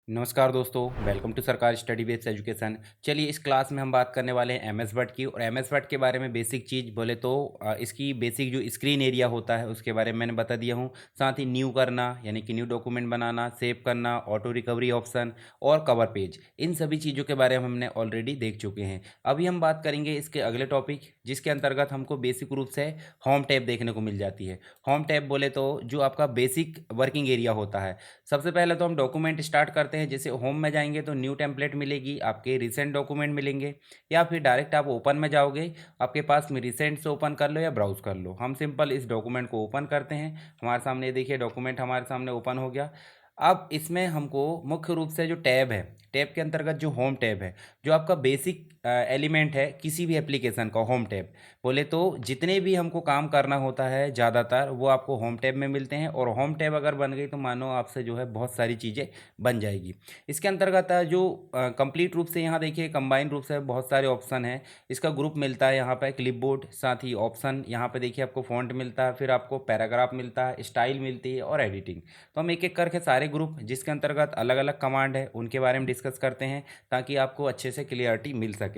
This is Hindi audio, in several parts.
नमस्कार दोस्तों, वेलकम टू सरकार स्टडी बेस्ड एजुकेशन। चलिए इस क्लास में हम बात करने वाले हैं एमएस वर्ड की। और एमएस वर्ड के बारे में बेसिक चीज़ बोले तो इसकी बेसिक जो स्क्रीन एरिया होता है उसके बारे में मैंने बता दिया हूँ। साथ ही न्यू करना यानी कि न्यू डॉक्यूमेंट बनाना, सेव करना, ऑटो रिकवरी ऑप्शन और कवर पेज, इन सभी चीज़ों के बारे में हमने ऑलरेडी देख चुके हैं। अभी हम बात करेंगे इसके अगले टॉपिक, जिसके अंतर्गत हमको बेसिक रूप से होम टैब देखने को मिल जाती है। होम टैब बोले तो जो आपका बेसिक वर्किंग एरिया होता है। सबसे पहले तो हम डॉक्यूमेंट स्टार्ट करते हैं। जैसे होम में जाएंगे तो न्यू टेम्पलेट मिलेगी, आपके रिसेंट डॉक्यूमेंट मिलेंगे, या फिर डायरेक्ट आप ओपन में जाओगे, आपके पास में रिसेंट से ओपन कर लो या ब्राउज कर लो। हम सिंपल इस डॉक्यूमेंट को ओपन करते हैं। हमारे सामने ये देखिए डॉक्यूमेंट हमारे सामने ओपन हो गया। अब इसमें हमको मुख्य रूप से जो टैब है, टैब के अंतर्गत जो होम टैब है, जो आपका बेसिक एलिमेंट है किसी भी एप्लीकेशन का, होम टैब बोले तो जितने भी हमको काम करना होता है ज़्यादातर वो आपको होम टैब में मिलते हैं। और होम टैब अगर बन गई तो मानो आपसे जो है बहुत सारी चीज़ें बन जाएगी। इसके अंतर्गत जो कंप्लीट रूप से यहाँ देखिए कंबाइन रूप से बहुत सारे ऑप्शन हैं। इसका ग्रुप मिलता है यहाँ पे क्लिपबोर्ड, साथ ही ऑप्शन यहाँ पे देखिए आपको फ़ॉन्ट मिलता है, फिर आपको पैराग्राफ मिलता है, स्टाइल मिलती है और एडिटिंग। तो हम एक एक करके सारे ग्रुप जिसके अंतर्गत अलग अलग कमांड है उनके बारे में डिस्कस करते हैं, ताकि आपको अच्छे से क्लियरिटी मिल सके।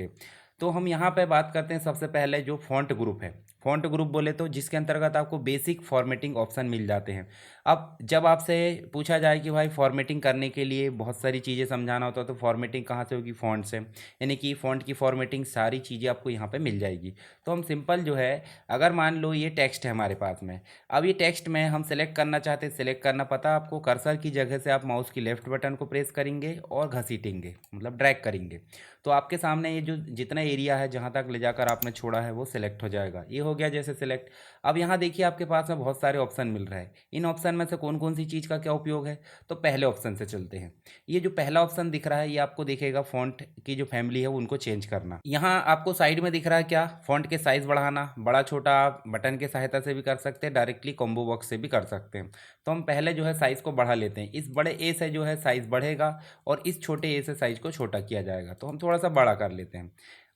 तो हम यहाँ पे बात करते हैं सबसे पहले जो फ़ॉन्ट ग्रुप है। फ़ॉन्ट ग्रुप बोले तो जिसके अंतर्गत आपको बेसिक फॉर्मेटिंग ऑप्शन मिल जाते हैं। अब जब आपसे पूछा जाए कि भाई फॉर्मेटिंग करने के लिए बहुत सारी चीज़ें समझाना होता है, तो फॉर्मेटिंग कहाँ से होगी? फ़ॉन्ट से। यानी कि फ़ॉन्ट की फॉर्मेटिंग सारी चीज़ें आपको यहाँ पे मिल जाएगी। तो हम सिंपल जो है, अगर मान लो ये टेक्स्ट है हमारे पास में, अब ये टेक्स्ट में हम सेलेक्ट करना चाहते हैं। सेलेक्ट करना पता आपको, कर्सर की जगह से आप माउस की लेफ्ट बटन को प्रेस करेंगे और घसीटेंगे, मतलब ड्रैग करेंगे, तो आपके सामने ये जो जितना एरिया है जहाँ तक ले जाकर आपने छोड़ा है वो सिलेक्ट हो जाएगा। ये हो गया जैसे सिलेक्ट। अब यहाँ देखिए आपके पास में बहुत सारे ऑप्शन मिल रहे हैं। इन ऑप्शन में से कौन कौन सी चीज़ का क्या उपयोग है? तो पहले ऑप्शन से चलते हैं। ये जो पहला ऑप्शन दिख रहा है ये आपको दिखेगा फ़ॉन्ट की जो फैमिली है उनको चेंज करना। यहाँ आपको साइड में दिख रहा है क्या? फ़ॉन्ट के साइज़ बढ़ाना, बड़ा छोटा आप बटन के सहायता से भी कर सकते हैं, डायरेक्टली कॉम्बो बॉक्स से भी कर सकते हैं। तो हम पहले जो है साइज़ को बढ़ा लेते हैं। इस बड़े ए से जो है साइज़ बढ़ेगा और इस छोटे ए से साइज़ को छोटा किया जाएगा। तो हम थोड़ा सा बड़ा कर लेते हैं।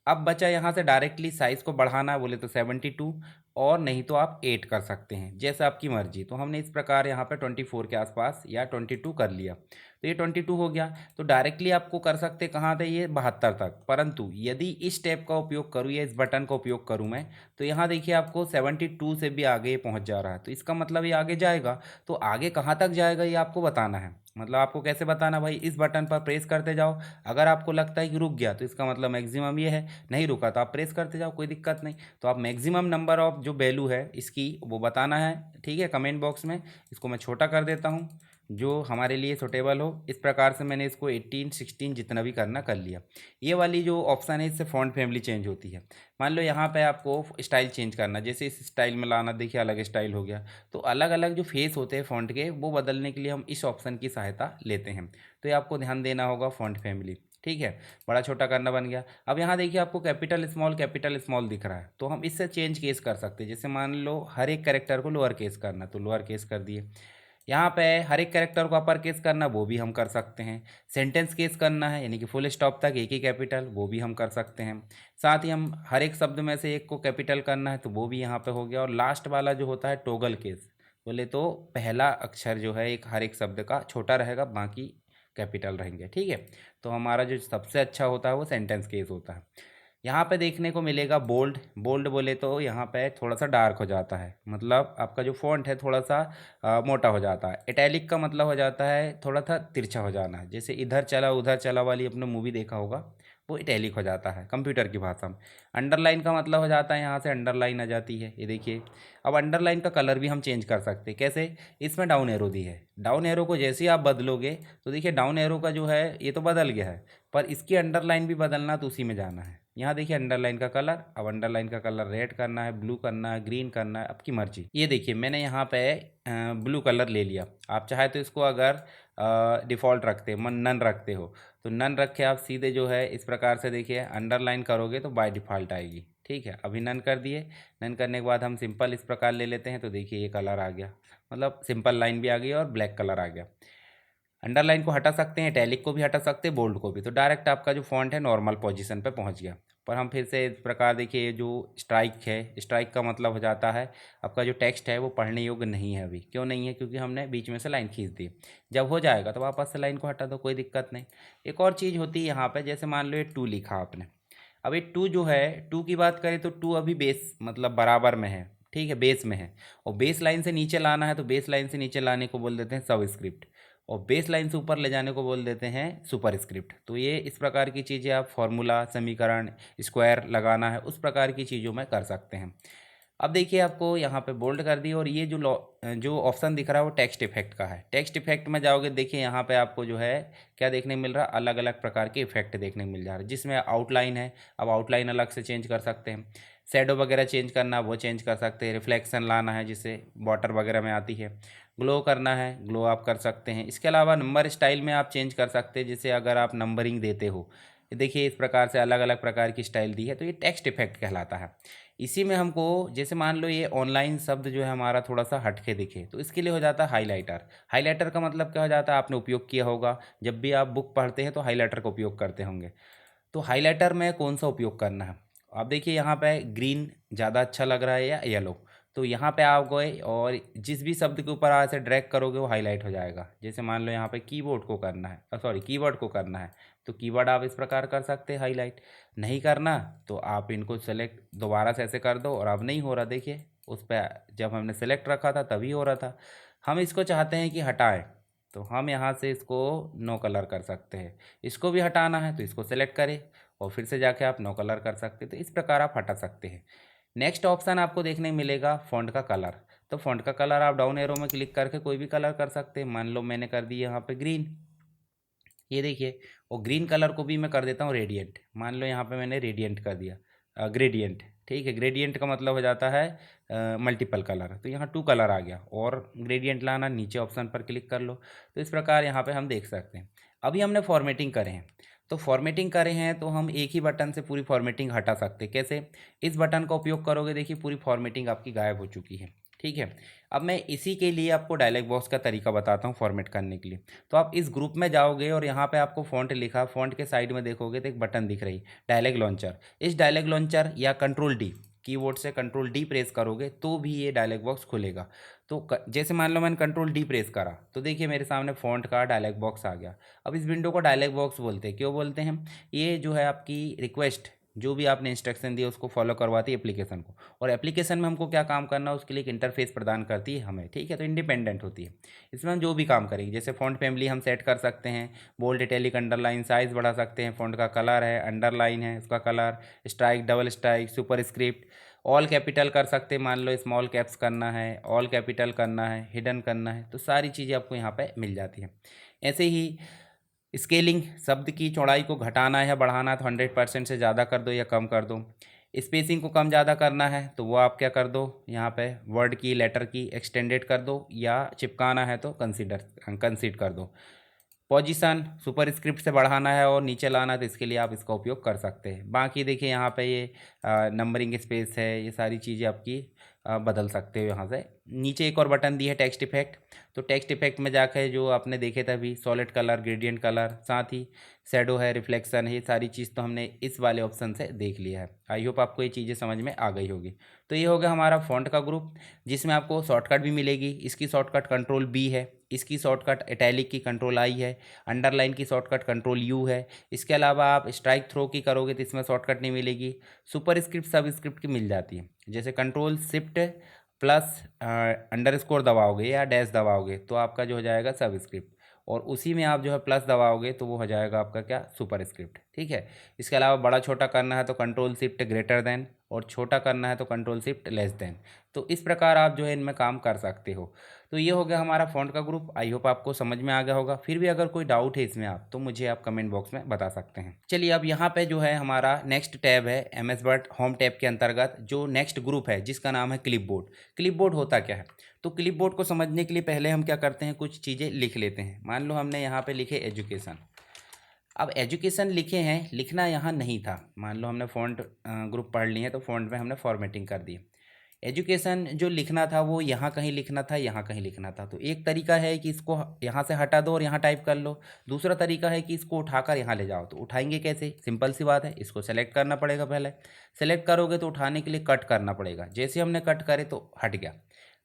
अब बचा यहाँ से डायरेक्टली साइज़ को बढ़ाना बोले तो 72, और नहीं तो आप 8 कर सकते हैं, जैसे आपकी मर्जी। तो हमने इस प्रकार यहाँ पे 24 के आसपास या 22 कर लिया। तो ये 22 हो गया। तो डायरेक्टली आपको कर सकते कहाँ थे? ये 72 तक। परंतु यदि इस टैब का उपयोग करूँ या इस बटन का उपयोग करूँ मैं, तो यहाँ देखिए आपको 72 से भी आगे पहुँच जा रहा है। तो इसका मतलब ये आगे जाएगा। तो आगे कहाँ तक जाएगा ये आपको बताना है। मतलब आपको कैसे बताना? भाई इस बटन पर प्रेस करते जाओ। अगर आपको लगता है कि रुक गया तो इसका मतलब मैक्सिमम ये है, नहीं रुका तो आप प्रेस करते जाओ, कोई दिक्कत नहीं। तो आप मैक्सिमम नंबर ऑफ जो वैल्यू है इसकी वो बताना है, ठीक है, कमेंट बॉक्स में। इसको मैं छोटा कर देता हूँ जो हमारे लिए सुटेबल हो। इस प्रकार से मैंने इसको 18 16 जितना भी करना कर लिया। ये वाली जो ऑप्शन है इससे फ़ॉन्ट फैमिली चेंज होती है। मान लो यहाँ पे आपको स्टाइल चेंज करना, जैसे इस स्टाइल में लाना, देखिए अलग स्टाइल हो गया। तो अलग अलग जो फेस होते हैं फ़ॉन्ट के वो बदलने के लिए हम इस ऑप्शन की सहायता लेते हैं। तो ये आपको ध्यान देना होगा, फ़ॉन्ट फैमिली, ठीक है। बड़ा छोटा करना बन गया। अब यहाँ देखिए आपको कैपिटल स्मॉल दिख रहा है, तो हम इससे चेंज केस कर सकते हैं। जैसे मान लो हर एक कैरेक्टर को लोअर केस करना, तो लोअर केस कर दिए। यहाँ पे हर एक कैरेक्टर को अपर केस करना, वो भी हम कर सकते हैं। सेंटेंस केस करना है यानी कि फुल स्टॉप तक एक ही कैपिटल, वो भी हम कर सकते हैं। साथ ही हम हर एक शब्द में से एक को कैपिटल करना है, तो वो भी यहाँ पे हो गया। और लास्ट वाला जो होता है टोगल केस, बोले तो पहला अक्षर जो है एक हर एक शब्द का छोटा रहेगा, बाकी कैपिटल रहेंगे, ठीक है। तो हमारा जो सबसे अच्छा होता है वो सेंटेंस केस होता है। यहाँ पे देखने को मिलेगा बोल्ड। बोल्ड बोले तो यहाँ पे थोड़ा सा डार्क हो जाता है, मतलब आपका जो फॉन्ट है थोड़ा सा मोटा हो जाता है। इटैलिक का मतलब हो जाता है थोड़ा सा तिरछा हो जाना है, जैसे इधर चला उधर चला वाली अपने मूवी देखा होगा, वो इटैलिक हो जाता है कंप्यूटर की भाषा में। अंडरलाइन का मतलब हो जाता है यहाँ से अंडरलाइन आ जाती है, ये देखिए। अब अंडरलाइन का कलर भी हम चेंज कर सकते हैं, कैसे? इसमें डाउन एरो दी है, डाउन एरो को जैसे ही आप बदलोगे तो देखिए डाउन एरो का जो है ये तो बदल गया है, पर इसकी अंडरलाइन भी बदलना तो उसी में जाना है। यहाँ देखिए अंडरलाइन का कलर, अब अंडरलाइन का कलर रेड करना है, ब्लू करना है, ग्रीन करना है, आपकी मर्जी। ये देखिए मैंने यहाँ पे ब्लू कलर ले लिया। आप चाहे तो इसको अगर डिफ़ॉल्ट रखते मन नन रखते हो तो नन रखे, आप सीधे जो है इस प्रकार से देखिए अंडरलाइन करोगे तो बाय डिफ़ॉल्ट आएगी, ठीक है। अभी नन कर दिए। नन करने के बाद हम सिंपल इस प्रकार ले लेते हैं, तो देखिए ये कलर आ गया, मतलब सिंपल लाइन भी आ गई और ब्लैक कलर आ गया। अंडरलाइन को हटा सकते हैं, इटैलिक को भी हटा सकते हैं, बोल्ड को भी। तो डायरेक्ट आपका जो फॉन्ट है नॉर्मल पोजीशन पे पहुंच गया। पर हम फिर से इस प्रकार देखिए जो स्ट्राइक है, स्ट्राइक का मतलब हो जाता है आपका जो टेक्स्ट है वो पढ़ने योग्य नहीं है। अभी क्यों नहीं है? क्योंकि हमने बीच में से लाइन खींच दी। जब हो जाएगा तो वापस से लाइन को हटा दो, कोई दिक्कत नहीं। एक और चीज़ होती है यहाँ पे, जैसे मान लो ये टू लिखा आपने। अब ये टू जो है, टू की बात करें तो टू अभी बेस मतलब बराबर में है, ठीक है, बेस में है। और बेस लाइन से नीचे लाना है तो बेस लाइन से नीचे लाने को बोल देते हैं सबस्क्रिप्ट, और बेस लाइन से ऊपर ले जाने को बोल देते हैं सुपर स्क्रिप्ट। तो ये इस प्रकार की चीज़ें आप फॉर्मूला, समीकरण, स्क्वायर लगाना है उस प्रकार की चीज़ों में कर सकते हैं। अब देखिए आपको यहाँ पे बोल्ड कर दिया, और ये जो ऑप्शन दिख रहा है वो टेक्स्ट इफेक्ट का है। टेक्स्ट इफेक्ट में जाओगे, देखिए यहाँ पे आपको जो है क्या देखने को मिल रहा है, अलग अलग प्रकार के इफेक्ट देखने को मिल जा रहा है, जिसमें आउटलाइन है। अब आउटलाइन अलग से चेंज कर सकते हैं, शेडो वगैरह चेंज करना वो चेंज कर सकते हैं, रिफ्लेक्शन लाना है जिससे वाटर वगैरह में आती है, ग्लो करना है ग्लो आप कर सकते हैं। इसके अलावा नंबर स्टाइल में आप चेंज कर सकते हैं, जैसे अगर आप नंबरिंग देते हो, देखिए इस प्रकार से अलग अलग प्रकार की स्टाइल दी है, तो ये टेक्स्ट इफेक्ट कहलाता है। इसी में हमको जैसे मान लो ये ऑनलाइन शब्द जो है हमारा थोड़ा सा हटके दिखे, तो इसके लिए हो जाता है हाइलाइटर। हाइलाइटर का मतलब क्या हो जाता है, आपने उपयोग किया होगा, जब भी आप बुक पढ़ते हैं तो हाइलाइटर का उपयोग करते होंगे। तो हाइलाइटर में कौन सा उपयोग करना है, आप देखिए यहाँ पे ग्रीन ज़्यादा अच्छा लग रहा है या येलो। तो यहाँ पे आप गए और जिस भी शब्द के ऊपर आप ऐसे ड्रैग करोगे वो हाईलाइट हो जाएगा। जैसे मान लो यहाँ पे कीबोर्ड को करना है, सॉरी कीवर्ड को करना है, तो कीवर्ड आप इस प्रकार कर सकते हैं हाईलाइट। नहीं करना तो आप इनको सेलेक्ट दोबारा से ऐसे कर दो, और अब नहीं हो रहा, देखिए उस पर जब हमने सेलेक्ट रखा था तभी हो रहा था। हम इसको चाहते हैं कि हटाएं, तो हम यहाँ से इसको नो कलर कर सकते हैं। इसको भी हटाना है तो इसको सेलेक्ट करें और फिर से जाके आप नो कलर कर सकते हैं। तो इस प्रकार आप हटा सकते हैं। नेक्स्ट ऑप्शन आपको देखने को मिलेगा फ़ॉन्ट का कलर। तो फ़ॉन्ट का कलर आप डाउन एरो में क्लिक करके कोई भी कलर कर सकते हैं। मान लो मैंने कर दी यहाँ पे ग्रीन, ये देखिए। और ग्रीन कलर को भी मैं कर देता हूँ रेडियंट। मान लो यहाँ पे मैंने रेडियंट कर दिया, ग्रेडियंट, ठीक है। ग्रेडियंट का मतलब हो जाता है मल्टीपल कलर, तो यहाँ टू कलर आ गया। और ग्रेडियंट लाना, नीचे ऑप्शन पर क्लिक कर लो। तो इस प्रकार यहाँ पे हम देख सकते हैं। अभी हमने फॉर्मेटिंग करे हैं, तो फॉर्मेटिंग करे हैं तो हम एक ही बटन से पूरी फॉर्मेटिंग हटा सकते हैं। कैसे? इस बटन का उपयोग करोगे, देखिए पूरी फॉर्मेटिंग आपकी गायब हो चुकी है, ठीक है। अब मैं इसी के लिए आपको डायलॉग बॉक्स का तरीका बताता हूँ फॉर्मेट करने के लिए। तो आप इस ग्रुप में जाओगे और यहाँ पे आपको फ़ॉन्ट लिखा, फ़ॉन्ट के साइड में देखोगे तो एक बटन दिख रही, डायलॉग लॉन्चर। इस डायलॉग लॉन्चर या कंट्रोल डी, कीबोर्ड से कंट्रोल डी प्रेस करोगे तो भी ये डायलॉग बॉक्स खुलेगा। तो जैसे मान लो मैंने कंट्रोल डी प्रेस करा तो देखिए मेरे सामने फ़ॉन्ट का डायलॉग बॉक्स आ गया। अब इस विंडो को डायलॉग बॉक्स बोलते हैं। क्यों बोलते हैं? ये जो है आपकी रिक्वेस्ट, जो भी आपने इंस्ट्रक्शन दिया उसको फॉलो करवाती है एप्लीकेशन को, और एप्लीकेशन में हमको क्या काम करना है उसके लिए एक इंटरफेस प्रदान करती है हमें, ठीक है। तो इंडिपेंडेंट होती है। इसमें हम जो भी काम करेंगे, जैसे फ़ॉन्ट फैमिली हम सेट कर सकते हैं, बोल्ड, इटैलिक, अंडरलाइन, साइज़ बढ़ा सकते हैं, फ़ॉन्ट का कलर है, अंडरलाइन है उसका colour, strike, double strike, super script, all capital कर सकते हैं। मान लो स्मॉल कैप्स करना है, ऑल कैपिटल करना है, हिडन करना है, तो सारी चीज़ें आपको यहाँ पे मिल जाती हैं। ऐसे ही स्केलिंग, शब्द की चौड़ाई को घटाना है या बढ़ाना है तो 100% से ज़्यादा कर दो या कम कर दो। स्पेसिंग को कम ज़्यादा करना है तो वो आप क्या कर दो, यहाँ पे वर्ड की, लेटर की एक्सटेंडेड कर दो, या चिपकाना है तो कंसीड कर दो। पोजीशन सुपर स्क्रिप्ट से बढ़ाना है और नीचे लाना है तो इसके लिए आप इसका उपयोग कर सकते हैं। बाकी देखिए यहाँ पे ये नंबरिंग स्पेस है, ये सारी चीज़ें आपकी बदल सकते हो यहाँ से। नीचे एक और बटन दी है टेक्स्ट इफेक्ट। तो टेक्स्ट इफेक्ट में जाकर जो आपने देखे थे अभी, सॉलिड कलर, ग्रेडियंट कलर, साथ ही शेडो है, रिफ्लेक्शन है, ये सारी चीज़ तो हमने इस वाले ऑप्शन से देख लिया है। आई होप आपको ये चीज़ें समझ में आ गई होगी। तो ये हो गया हमारा फ़ॉन्ट का ग्रुप, जिसमें आपको शॉर्टकट भी मिलेगी। इसकी शॉर्टकट कंट्रोल बी है, इसकी शॉर्टकट इटैलिक की कंट्रोल आई है, अंडरलाइन की शॉर्टकट कंट्रोल यू है। इसके अलावा आप स्ट्राइक थ्रो की करोगे तो इसमें शॉर्टकट नहीं मिलेगी। सुपर स्क्रिप्ट, सब स्क्रिप्ट की मिल जाती है। जैसे कंट्रोल शिफ्ट प्लस अंडरस्कोर दबाओगे या डैश दबाओगे तो आपका जो हो जाएगा सब स्क्रिप्ट, और उसी में आप जो है प्लस दबाओगे तो वो हो जाएगा आपका क्या, सुपर स्क्रिप्ट, ठीक है। इसके अलावा बड़ा छोटा करना है तो कंट्रोल शिफ्ट ग्रेटर देन, और छोटा करना है तो कंट्रोल शिफ्ट लेस देन। तो इस प्रकार आप जो है इनमें काम कर सकते हो। तो ये हो गया हमारा फ़ॉन्ट का ग्रुप। आई होप आपको समझ में आ गया होगा। फिर भी अगर कोई डाउट है इसमें आप, तो मुझे आप कमेंट बॉक्स में बता सकते हैं। चलिए अब यहाँ पे जो है हमारा नेक्स्ट टैब है एमएस वर्ड होम टैब के अंतर्गत जो नेक्स्ट ग्रुप है जिसका नाम है क्लिपबोर्ड। क्लिपबोर्ड होता क्या है? तो क्लिपबोर्ड को समझने के लिए पहले हम क्या करते हैं, कुछ चीज़ें लिख लेते हैं। मान लो हमने यहाँ पे लिखे एजुकेशन। अब एजुकेशन लिखे हैं, लिखना यहाँ नहीं था। मान लो हमने फ़ॉन्ट ग्रुप पढ़ लिए हैं तो फ़ॉन्ट में हमने फॉर्मेटिंग कर दी। एजुकेशन जो लिखना था वो यहाँ कहीं लिखना था, यहाँ कहीं लिखना था। तो एक तरीका है कि इसको यहाँ से हटा दो और यहाँ टाइप कर लो। दूसरा तरीका है कि इसको उठाकर यहाँ ले जाओ। तो उठाएंगे कैसे? सिंपल सी बात है, इसको सेलेक्ट करना पड़ेगा। पहले सेलेक्ट करोगे तो उठाने के लिए कट करना पड़ेगा। जैसे हमने कट करे तो हट गया।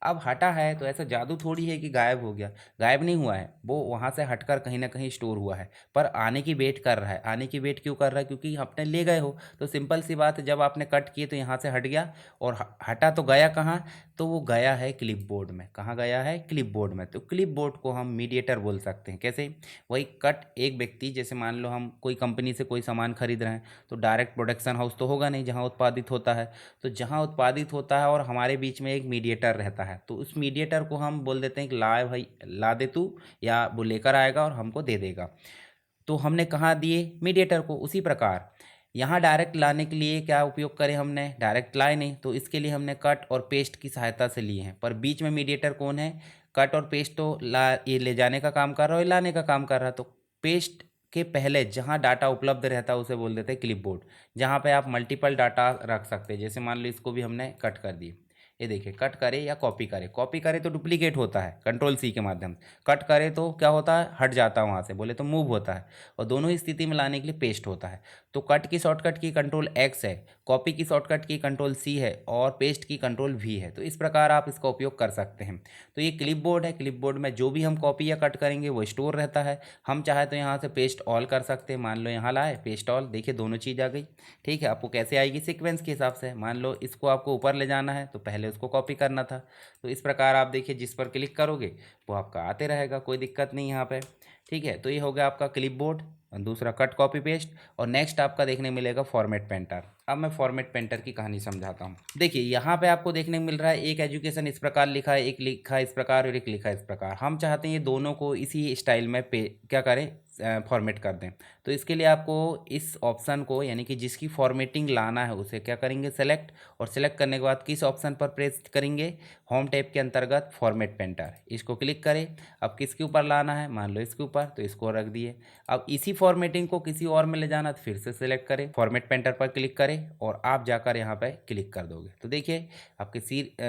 अब हटा है तो ऐसा जादू थोड़ी है कि गायब हो गया। गायब नहीं हुआ है, वो वहाँ से हटकर कहीं ना कहीं स्टोर हुआ है, पर आने की वेट कर रहा है। आने की वेट क्यों कर रहा है? क्योंकि आपने ले गए हो। तो सिंपल सी बात है, जब आपने कट किए तो यहाँ से हट गया, और हटा तो गया कहाँ? तो वो गया है क्लिपबोर्ड में। कहाँ गया है? क्लिपबोर्ड में। तो क्लिपबोर्ड को हम मीडिएटर बोल सकते हैं। कैसे? वही कट एक व्यक्ति, जैसे मान लो हम कोई कंपनी से कोई सामान खरीद रहे हैं, तो डायरेक्ट प्रोडक्शन हाउस तो होगा नहीं जहाँ उत्पादित होता है। तो जहाँ उत्पादित होता है और हमारे बीच में एक मीडिएटर रहता है, तो उस मीडिएटर को हम बोल देते हैं कि ला भाई, ला दे तू, या वो लेकर आएगा और हमको दे देगा। तो हमने कहाँ दिए? मीडिएटर को। उसी प्रकार यहाँ डायरेक्ट लाने के लिए क्या उपयोग करें? हमने डायरेक्ट लाए नहीं, तो इसके लिए हमने कट और पेस्ट की सहायता से लिए हैं। पर बीच में मीडिएटर कौन है? कट और पेस्ट तो ला, ये ले जाने का काम कर रहा है, लाने का काम कर रहा है। तो पेस्ट के पहले जहाँ डाटा उपलब्ध रहता है उसे बोल देते हैं क्लिपबोर्ड, जहाँ पे आप मल्टीपल डाटा रख सकते हैं। जैसे मान लो इसको भी हमने कट कर दिए, ये देखिए, कट करे या कॉपी करे। कॉपी करे तो डुप्लीकेट होता है कंट्रोल सी के माध्यम से, कट करे तो क्या होता है? हट जाता है वहाँ से, बोले तो मूव होता है। और दोनों ही स्थिति में लाने के लिए पेस्ट होता है। तो कट की शॉर्टकट की कंट्रोल एक्स है, कॉपी की शॉर्टकट की कंट्रोल सी है, और पेस्ट की कंट्रोल वी है। तो इस प्रकार आप इसका उपयोग कर सकते हैं। तो ये क्लिपबोर्ड है। क्लिपबोर्ड में जो भी हम कॉपी या कट करेंगे वो स्टोर रहता है। हम चाहे तो यहाँ से पेस्ट ऑल कर सकते हैं। मान लो यहाँ लाए पेस्ट ऑल, देखिए दोनों चीज़ आ गई। ठीक है, आपको कैसे आएगी? सीक्वेंस के हिसाब से। मान लो इसको आपको ऊपर ले जाना है तो पहले उसको कॉपी करना था। तो इस प्रकार आप देखिए, जिस पर क्लिक करोगे वो आपका आते रहेगा, कोई दिक्कत नहीं यहाँ पे। ठीक है, तो ये हो गया आपका क्लिपबोर्ड, दूसरा कट कॉपी पेस्ट। और नेक्स्ट आपका देखने मिलेगा फॉर्मेट पेंटर। अब मैं फॉर्मेट पेंटर की कहानी समझाता हूँ। देखिए यहाँ पे आपको देखने को मिल रहा है, एक एजुकेशन इस प्रकार लिखा है, एक लिखा इस प्रकार और एक लिखा इस प्रकार। हम चाहते हैं ये दोनों को इसी स्टाइल में क्या करें? फॉर्मेट कर दें। तो इसके लिए आपको इस ऑप्शन को, यानी कि जिसकी फॉर्मेटिंग लाना है उसे क्या करेंगे? सेलेक्ट। और सेलेक्ट करने के बाद किस ऑप्शन पर प्रेस करेंगे? होम टैब के अंतर्गत फॉर्मेट पेंटर, इसको क्लिक करें। अब किसके ऊपर लाना है? मान लो इसके ऊपर, तो इसको रख दिए। अब इसी फॉर्मेटिंग को किसी और में ले जाना तो फिर से सेलेक्ट करें, फॉर्मेट पेंटर पर क्लिक करें, और आप जाकर यहाँ पर क्लिक कर दोगे तो देखिए आपके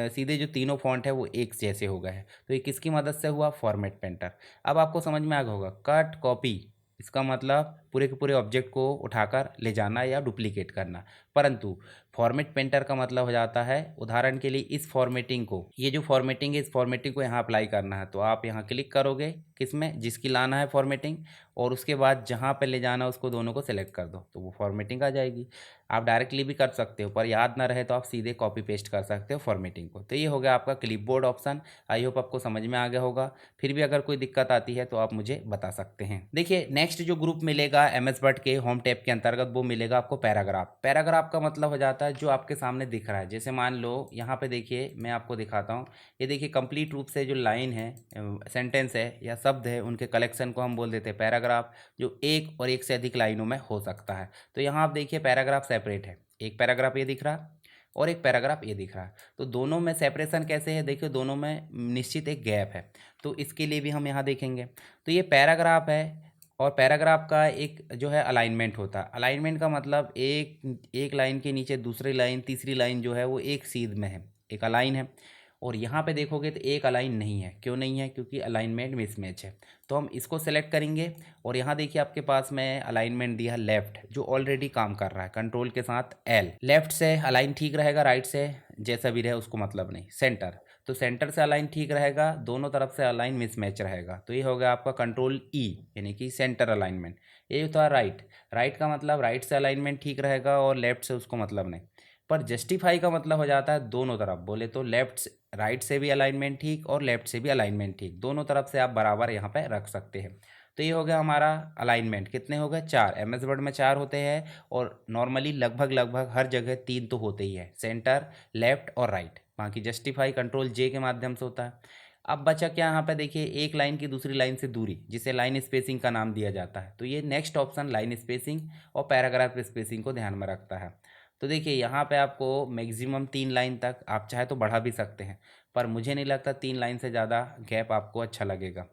सीधे जो तीनों फॉन्ट है वो एक जैसे हो गए हैं। तो ये किसकी मदद से हुआ? Format painter. अब आपको समझ में आ गया होगा, कट कॉपी इसका मतलब पूरे के पूरे ऑब्जेक्ट को उठाकर ले जाना या डुप्लीकेट करना। परंतु फॉर्मेट पेंटर का मतलब हो जाता है, उदाहरण के लिए इस फॉर्मेटिंग को, ये जो फॉर्मेटिंग है इस फॉर्मेटिंग को यहाँ अप्लाई करना है। तो आप यहाँ क्लिक करोगे किसमें? जिसकी लाना है फॉर्मेटिंग, और उसके बाद जहाँ पे ले जाना है उसको दोनों को सिलेक्ट कर दो, तो वो फॉर्मेटिंग आ जाएगी। आप डायरेक्टली भी कर सकते हो, पर याद ना रहे तो आप सीधे कॉपी पेस्ट कर सकते हो फॉर्मेटिंग को। तो ये हो गया आपका क्लिपबोर्ड ऑप्शन। आई होप आपको समझ में आ गया होगा। फिर भी अगर कोई दिक्कत आती है तो आप मुझे बता सकते हैं। देखिए नेक्स्ट जो ग्रुप मिलेगा एमएस वर्ड के होम टैब के अंतर्गत, वो मिलेगा आपको पैराग्राफ। पैराग्राफ का मतलब हो जाता है जो आपके सामने दिख रहा है। जैसे मान लो यहाँ पे देखिए, मैं आपको दिखाता हूँ। ये देखिए कंप्लीट रूप से जो लाइन है, सेंटेंस है या शब्द है, उनके कलेक्शन को हम बोल देते हैं पैराग्राफ, जो एक और एक से अधिक लाइनों में हो सकता है। तो यहाँ आप देखिए पैराग्राफ सेपरेट है, एक पैराग्राफ ये दिख रहा और एक पैराग्राफ ये दिख रहा है। तो दोनों में सेपरेशन कैसे है? देखिए दोनों में निश्चित एक गैप है। तो इसके लिए भी हम यहाँ देखेंगे। तो ये पैराग्राफ है, और पैराग्राफ का एक जो है अलाइनमेंट होता है। अलाइनमेंट का मतलब एक एक लाइन के नीचे दूसरी लाइन, तीसरी लाइन जो है वो एक सीध में है, एक अलाइन है। और यहाँ पे देखोगे तो एक अलाइन नहीं है। क्यों नहीं है? क्योंकि अलाइनमेंट मिसमैच है। तो हम इसको सेलेक्ट करेंगे, और यहाँ देखिए आपके पास में अलाइनमेंट दिया है लेफ्ट, जो ऑलरेडी काम कर रहा है, कंट्रोल के साथ एल। लेफ्ट से अलाइन ठीक रहेगा, राइट से जैसा भी रहे उसको मतलब नहीं। सेंटर, तो सेंटर से अलाइन ठीक रहेगा, दोनों तरफ से अलाइन मिसमैच रहेगा। तो ये हो गया आपका कंट्रोल ई, यानी कि सेंटर अलाइनमेंट। ये होता है राइट। राइट का मतलब राइट से अलाइनमेंट ठीक रहेगा और लेफ्ट से उसको मतलब नहीं। पर जस्टिफाई का मतलब हो जाता है दोनों तरफ, बोले तो लेफ्ट राइट से भी अलाइनमेंट ठीक और लेफ्ट से भी अलाइनमेंट ठीक, दोनों तरफ से आप बराबर यहाँ पे रख सकते हैं। तो ये हो गया हमारा अलाइनमेंट। कितने हो गए? 4। एमएस वर्ड में 4 होते हैं, और नॉर्मली लगभग लगभग हर जगह 3 तो होते ही है, सेंटर, लेफ्ट और राइट। बाकी जस्टिफाई कंट्रोल जे के माध्यम से होता है। अब बचा क्या यहाँ पे? देखिए एक लाइन की दूसरी लाइन से दूरी, जिसे लाइन स्पेसिंग का नाम दिया जाता है। तो ये नेक्स्ट ऑप्शन लाइन स्पेसिंग और पैराग्राफ स्पेसिंग को ध्यान में रखता है। तो देखिए यहाँ पे आपको मैक्सिमम 3 लाइन तक, आप चाहे तो बढ़ा भी सकते हैं, पर मुझे नहीं लगता 3 लाइन से ज़्यादा गैप आपको अच्छा लगेगा।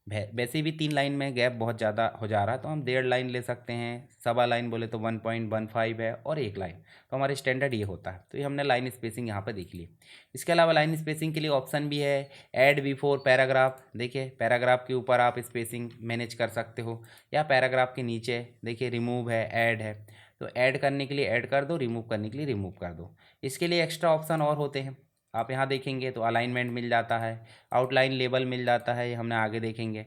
वैसे भी 3 लाइन में गैप बहुत ज़्यादा हो जा रहा है, तो हम 1.5 लाइन ले सकते हैं, सवा लाइन बोले तो 1.15 है, और 1 लाइन, तो हमारे स्टैंडर्ड ये होता है। तो ये हमने लाइन स्पेसिंग यहाँ पे देख ली। इसके अलावा लाइन स्पेसिंग के लिए ऑप्शन भी है, ऐड बिफोर पैराग्राफ। देखिए पैराग्राफ के ऊपर आप स्पेसिंग मैनेज कर सकते हो, या पैराग्राफ के नीचे देखिए रिमूव है, ऐड है। तो ऐड करने के लिए ऐड कर दो, रिमूव करने के लिए रिमूव कर दो। इसके लिए एक्स्ट्रा ऑप्शन और होते हैं, आप यहाँ देखेंगे तो अलाइनमेंट मिल जाता है, आउटलाइन लेबल मिल जाता है, ये हमने आगे देखेंगे।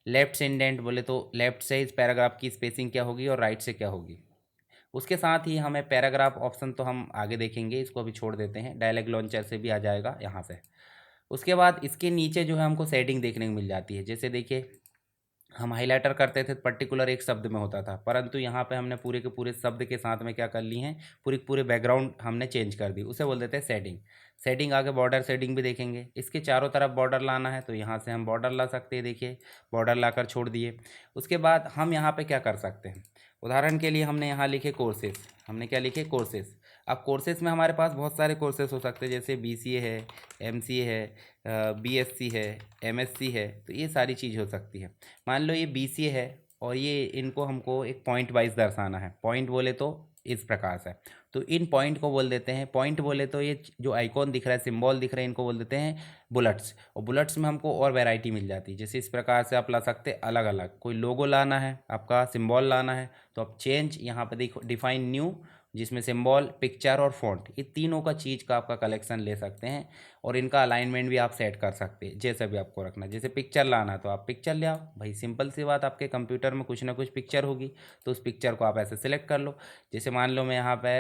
लेफ्ट से इंडेंट बोले तो लेफ्ट से इस पैराग्राफ की स्पेसिंग क्या होगी और राइट से क्या होगी। उसके साथ ही हमें पैराग्राफ ऑप्शन तो हम आगे देखेंगे, इसको अभी छोड़ देते हैं, डायलॉग लॉन्चर से भी आ जाएगा यहाँ से। उसके बाद इसके नीचे जो है हमको सेटिंग देखने को मिल जाती है। जैसे देखिए हम हाइलाइटर करते थे पर्टिकुलर एक शब्द में होता था, परंतु यहाँ पे हमने पूरे के पूरे शब्द के साथ में क्या कर ली हैं, पूरी पूरे बैकग्राउंड हमने चेंज कर दी, उसे बोल देते हैं सेटिंग। सेटिंग आगे बॉर्डर सेटिंग भी देखेंगे, इसके चारों तरफ बॉर्डर लाना है तो यहाँ से हम बॉर्डर ला सकते हैं। देखिए बॉर्डर लाकर छोड़ दिए। उसके बाद हम यहाँ पे क्या कर सकते हैं, उदाहरण के लिए हमने यहाँ लिखे कोर्सेज, हमने क्या लिखे कोर्सेज। अब कोर्सेज में हमारे पास बहुत सारे कोर्सेज हो सकते हैं, जैसे BCA है, MCA है, BSc है, MSc है, तो ये सारी चीज़ हो सकती है। मान लो ये BCA है और ये इनको हमको एक पॉइंट वाइज दर्शाना है, पॉइंट बोले तो इस प्रकार से, तो इन पॉइंट को बोल देते हैं, पॉइंट बोले तो ये जो आइकॉन दिख रहा है, सिंबल दिख रहा है, इनको बोल देते हैं बुलेट्स। और बुलेट्स में हमको और वैरायटी मिल जाती है, जैसे इस प्रकार से आप ला सकते हैं अलग अलग, कोई लोगो लाना है, आपका सिंबल लाना है, तो आप चेंज यहाँ पे देखो डिफाइन न्यू, जिसमें सिंबल, पिक्चर और फॉन्ट, ये तीनों का चीज़ का आपका कलेक्शन ले सकते हैं। और इनका अलाइनमेंट भी आप सेट कर सकते हैं, जैसा भी आपको रखना है। जैसे पिक्चर लाना है तो आप पिक्चर ले आओ भाई, सिंपल सी बात, आपके कंप्यूटर में कुछ ना कुछ पिक्चर होगी, तो उस पिक्चर को आप ऐसे सिलेक्ट कर लो। जैसे मान लो मैं यहाँ पे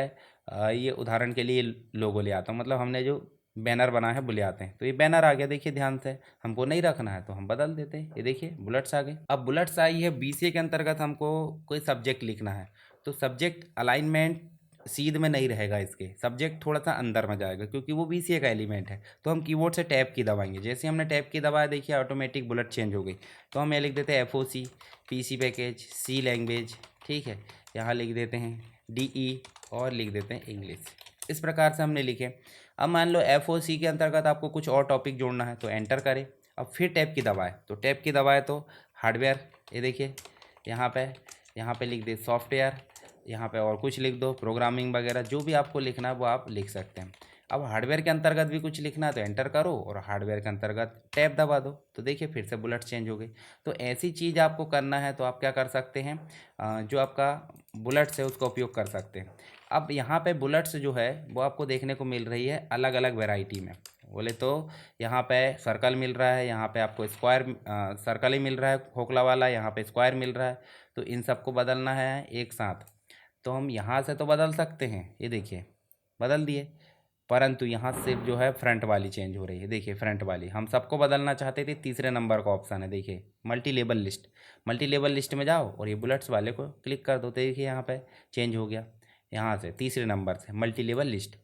ये उदाहरण के लिए लोगो ले आता हूँ, मतलब हमने जो बैनर बना है वो ले आते हैं, तो ये बैनर आ गया, देखिए ध्यान से, हमको नहीं रखना है तो हम बदल देते हैं। ये देखिए बुलेट्स आ गए। अब बुलेट्स आई है, BCA के अंतर्गत हमको कोई सब्जेक्ट लिखना है, तो सब्जेक्ट अलाइनमेंट सीध में नहीं रहेगा, इसके सब्जेक्ट थोड़ा सा अंदर में जाएगा, क्योंकि वो BCA का एलिमेंट है। तो हम कीबोर्ड से टैब की दबाएंगे, जैसे हमने टैब की दबाया देखिए ऑटोमेटिक बुलेट चेंज हो गई। तो हम ये लिख देते हैं FOC, PC package, C language, ठीक है, यहाँ लिख देते हैं DE और लिख देते हैं इंग्लिश। इस प्रकार से हमने लिखे। अब मान लो FOC के अंतर्गत आपको कुछ और टॉपिक जोड़ना है, तो एंटर करें। अब फिर टैब की दबाए, तो टैब की दबाए तो हार्डवेयर, ये देखिए यहाँ पे लिख दे सॉफ्टवेयर, यहाँ पे और कुछ लिख दो, प्रोग्रामिंग वगैरह जो भी आपको लिखना है वो आप लिख सकते हैं। अब हार्डवेयर के अंतर्गत भी कुछ लिखना है तो एंटर करो, और हार्डवेयर के अंतर्गत टैब दबा दो, तो देखिए फिर से बुलेट चेंज हो गई। तो ऐसी चीज़ आपको करना है तो आप क्या कर सकते हैं, जो आपका बुलेट्स है उसका उपयोग कर सकते हैं। अब यहाँ पे बुलेट्स जो है वो आपको देखने को मिल रही है अलग अलग वेराइटी में, बोले तो यहाँ पे सर्कल मिल रहा है, यहाँ पे आपको स्क्वायर सर्कल ही मिल रहा है खोखला वाला, यहाँ पे स्क्वायर मिल रहा है। तो इन सबको बदलना है एक साथ, तो हम यहाँ से तो बदल सकते हैं, ये देखिए बदल दिए, परंतु यहाँ सिर्फ जो है फ्रंट वाली चेंज हो रही है। देखिए फ्रंट वाली हम सबको बदलना चाहते थे, तीसरे नंबर का ऑप्शन है, देखिए multi label list. Multi label list में जाओ और ये बुलेट्स वाले को क्लिक कर दो, तो देखिए यहाँ पे चेंज हो गया, यहाँ से तीसरे नंबर से मल्टी लेबल लिस्ट।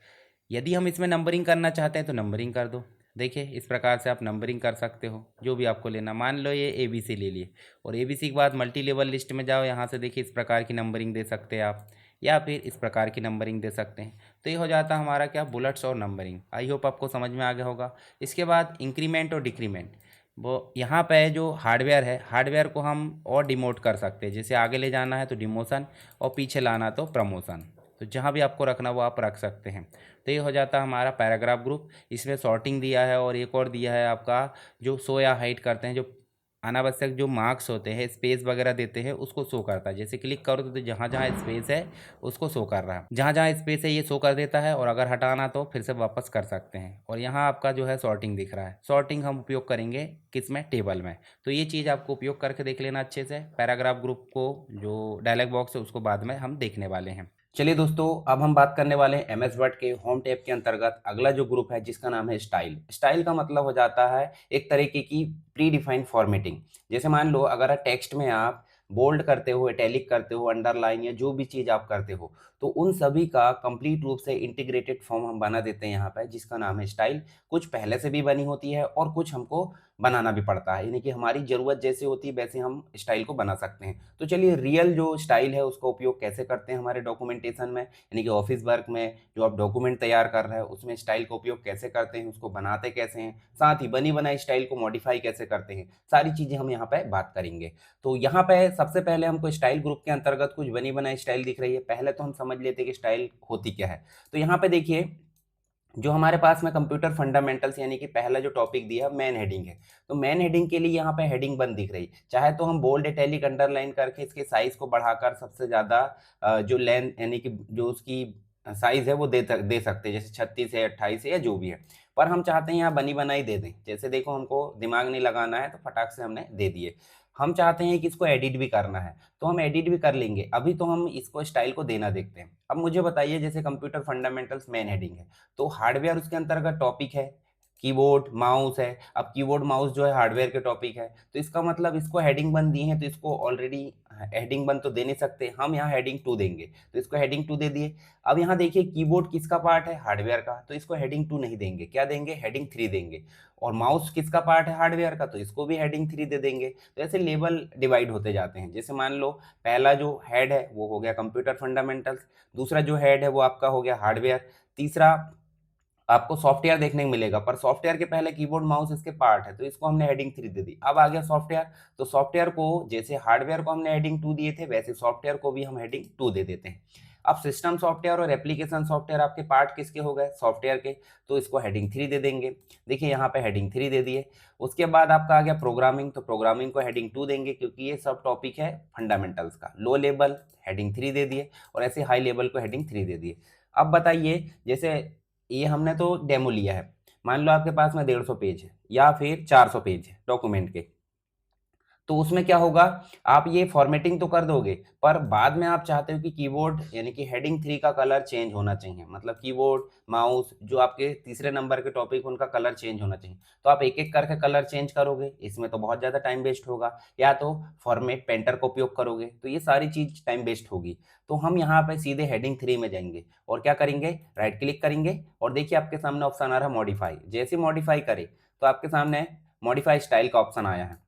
यदि हम इसमें नंबरिंग करना चाहते हैं तो नंबरिंग कर दो, देखिए इस प्रकार से आप नंबरिंग कर सकते हो, जो भी आपको लेना। मान लो ये ABC ले लिए, और ABC के बाद मल्टी लेवल लिस्ट में जाओ, यहाँ से देखिए इस प्रकार की नंबरिंग दे सकते हैं आप, या फिर इस प्रकार की नंबरिंग दे सकते हैं। तो ये हो जाता हमारा क्या, बुलेट्स और नंबरिंग। आई होप आपको समझ में आ गया होगा। इसके बाद इंक्रीमेंट और डिक्रीमेंट, वो यहाँ पे जो हार्डवेयर है, हार्डवेयर को हम और डिमोट कर सकते हैं, जैसे आगे ले जाना है तो डिमोशन, और पीछे लाना तो प्रमोशन, तो जहाँ भी आपको रखना वो आप रख सकते हैं। तो ये हो जाता है हमारा पैराग्राफ ग्रुप। इसमें सॉर्टिंग दिया है, और एक और दिया है आपका जो शो या हाइड करते हैं, जो अनावश्यक जो मार्क्स होते हैं, स्पेस वगैरह देते हैं, उसको शो करता है। जैसे क्लिक करो तो जहाँ जहाँ स्पेस है उसको शो कर रहा है, जहाँ जहाँ स्पेस है ये शो कर देता है, और अगर हटाना तो फिर से वापस कर सकते हैं। और यहाँ आपका जो है सॉर्टिंग दिख रहा है, सॉर्टिंग हम उपयोग करेंगे किस में, टेबल में। तो ये चीज़ आपको उपयोग करके देख लेना अच्छे से। पैराग्राफ ग्रुप को जो डायलॉग बॉक्स है उसको बाद में हम देखने वाले हैं। चलिए दोस्तों, अब हम बात करने वाले हैं MS वर्ड के होम टैब के अंतर्गत अगला जो ग्रुप है, जिसका नाम है स्टाइल। स्टाइल का मतलब हो जाता है एक तरीके की प्री डिफाइंड फॉर्मेटिंग। जैसे मान लो अगर टेक्स्ट में आप बोल्ड करते हो, इटैलिक करते हो, अंडरलाइन या जो भी चीज़ आप करते हो, तो उन सभी का कंप्लीट रूप से इंटीग्रेटेड फॉर्म हम बना देते हैं यहाँ पर, जिसका नाम है स्टाइल। कुछ पहले से भी बनी होती है और कुछ हमको बनाना भी पड़ता है, यानी कि हमारी ज़रूरत जैसे होती है वैसे हम स्टाइल को बना सकते हैं। तो चलिए रियल जो स्टाइल है उसका उपयोग कैसे करते हैं हमारे डॉक्यूमेंटेशन में, यानी कि ऑफिस वर्क में जो आप डॉक्यूमेंट तैयार कर रहे हैं उसमें स्टाइल का उपयोग कैसे करते हैं, उसको बनाते कैसे हैं, साथ ही बनी बनाई स्टाइल को मॉडिफाई कैसे करते हैं, सारी चीज़ें हम यहाँ पे बात करेंगे। तो यहाँ पे सबसे पहले हमको स्टाइल ग्रुप के अंतर्गत कुछ बनी बनाई स्टाइल दिख रही है। पहले तो हम समझ लेते हैं कि स्टाइल होती क्या है। तो यहाँ पे देखिए जो हमारे पास में कंप्यूटर फंडामेंटल्स यानी कि पहला जो टॉपिक दिया मेन हेडिंग है। तो मेन हेडिंग के लिए यहाँ पे हेडिंग बंद दिख रही, चाहे तो हम बोल्ड इटैलिक अंडरलाइन करके इसके साइज को बढ़ाकर सबसे ज़्यादा जो लेंथ यानी कि जो उसकी साइज है वो दे सकते हैं, जैसे 36 है 28 है या जो भी है। पर हम चाहते हैं यहाँ बनी बनाई दे दें, जैसे देखो हमको दिमाग नहीं लगाना है तो फटाक से हमने दे दिए। हम चाहते हैं कि इसको एडिट भी करना है तो हम एडिट भी कर लेंगे। अभी तो हम इसको स्टाइल को देना देखते हैं। अब मुझे बताइए जैसे कंप्यूटर फंडामेंटल्स मेन हेडिंग है, तो हार्डवेयर उसके अंतर्गत टॉपिक है, कीबोर्ड माउस है। अब कीबोर्ड माउस जो है हार्डवेयर के टॉपिक है, तो इसका मतलब इसको हेडिंग वन दी है तो इसको ऑलरेडी हेडिंग वन तो दे नहीं सकते, हम यहाँ हेडिंग टू देंगे तो इसको हेडिंग टू दे दिए। अब यहाँ देखिए कीबोर्ड किसका पार्ट है, हार्डवेयर का, तो इसको हेडिंग टू नहीं देंगे, क्या देंगे, हेडिंग थ्री देंगे। और माउस किसका पार्ट है, हार्डवेयर का, तो इसको भी हेडिंग थ्री दे देंगे। तो ऐसे लेवल डिवाइड होते जाते हैं। जैसे मान लो पहला जो हेड है वो हो गया कंप्यूटर फंडामेंटल्स, दूसरा जो हेड है वो आपका हो गया हार्डवेयर, तीसरा आपको सॉफ्टवेयर देखने को मिलेगा, पर सॉफ्टवेयर के पहले कीबोर्ड माउस इसके पार्ट है तो इसको हमने हेडिंग थ्री दे दी। अब आ गया सॉफ्टवेयर, तो सॉफ्टवेयर को जैसे हार्डवेयर को हमने हेडिंग टू दिए थे वैसे सॉफ्टवेयर को भी हम हेडिंग टू दे देते हैं। अब सिस्टम सॉफ्टवेयर और एप्लीकेशन सॉफ्टवेयर आपके पार्ट किसके हो गए, सॉफ्टवेयर के, तो इसको हेडिंग थ्री दे देंगे। देखिए यहाँ पे हेडिंग थ्री दे दिए। उसके बाद आपका आ गया प्रोग्रामिंग, तो प्रोग्रामिंग को हेडिंग टू देंगे क्योंकि ये सब टॉपिक है फंडामेंटल्स का। लो लेवल हेडिंग थ्री दे दिए और ऐसे हाई लेवल को हेडिंग थ्री दे दिए। अब बताइए जैसे ये हमने तो डेमो लिया है, मान लो आपके पास में 150 पेज है या फिर 400 पेज है डॉक्यूमेंट के, तो उसमें क्या होगा, आप ये फॉर्मेटिंग तो कर दोगे पर बाद में आप चाहते हो कि कीबोर्ड यानी कि हेडिंग थ्री का कलर चेंज होना चाहिए, मतलब कीबोर्ड माउस जो आपके तीसरे नंबर के टॉपिक उनका कलर चेंज होना चाहिए। तो आप एक एक करके कलर चेंज करोगे, इसमें तो बहुत ज़्यादा टाइम वेस्ट होगा, या तो फॉर्मेट पेंटर का उपयोग करोगे तो ये सारी चीज़ टाइम वेस्ट होगी। तो हम यहाँ पे सीधे हेडिंग थ्री में जाएंगे और क्या करेंगे, राइट क्लिक करेंगे और देखिए आपके सामने ऑप्शन आ रहा है मॉडिफाई। जैसे मॉडिफाई करे तो आपके सामने मॉडिफाई स्टाइल का ऑप्शन आया है।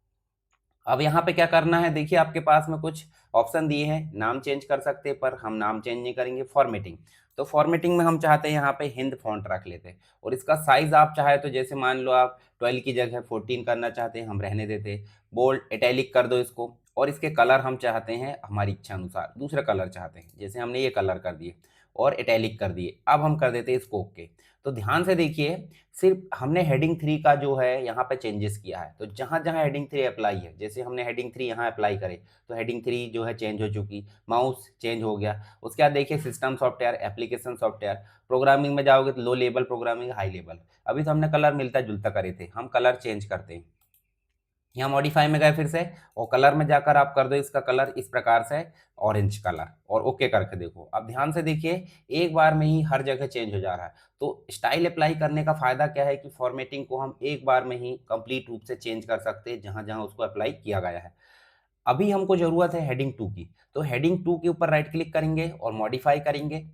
अब यहाँ पे क्या करना है, देखिए आपके पास में कुछ ऑप्शन दिए हैं, नाम चेंज कर सकते हैं पर हम नाम चेंज नहीं करेंगे। फॉर्मेटिंग, तो फॉर्मेटिंग में हम चाहते हैं यहाँ पे हिंद फॉन्ट रख लेते हैं और इसका साइज आप चाहे तो जैसे मान लो आप 12 की जगह 14 करना चाहते हैं, हम रहने देते हैं। बोल्ड इटैलिक कर दो इसको, और इसके कलर हम चाहते हैं हमारी इच्छा अनुसार, दूसरे कलर चाहते हैं, जैसे हमने ये कलर कर दिए और इटैलिक कर दिए। अब हम कर देते हैं इसको ओके। तो ध्यान से देखिए, सिर्फ हमने हेडिंग थ्री का जो है यहाँ पे चेंजेस किया है, तो जहाँ जहाँ हेडिंग थ्री अप्लाई है, जैसे हमने हेडिंग थ्री यहाँ अप्लाई करे तो हेडिंग थ्री जो है चेंज हो चुकी, माउस चेंज हो गया। उसके बाद देखिए system software application software, programming में जाओगे तो low level programming high level. अभी तो हमने कलर मिलता जुलता करे थे, हम कलर चेंज करते हैं। यहाँ मॉडिफाई में गए फिर से और कलर में जाकर आप कर दो इसका कलर इस प्रकार से ऑरेंज कलर और ओके करके देखो। अब ध्यान से देखिए एक बार में ही हर जगह चेंज हो जा रहा है। तो स्टाइल अप्लाई करने का फायदा क्या है कि फॉर्मेटिंग को हम एक बार में ही कंप्लीट रूप से चेंज कर सकते हैं जहां जहां उसको अप्लाई किया गया है। अभी हमको जरूरत है हेडिंग टू की, तो हेडिंग टू के ऊपर राइट क्लिक करेंगे और मॉडिफाई करेंगे।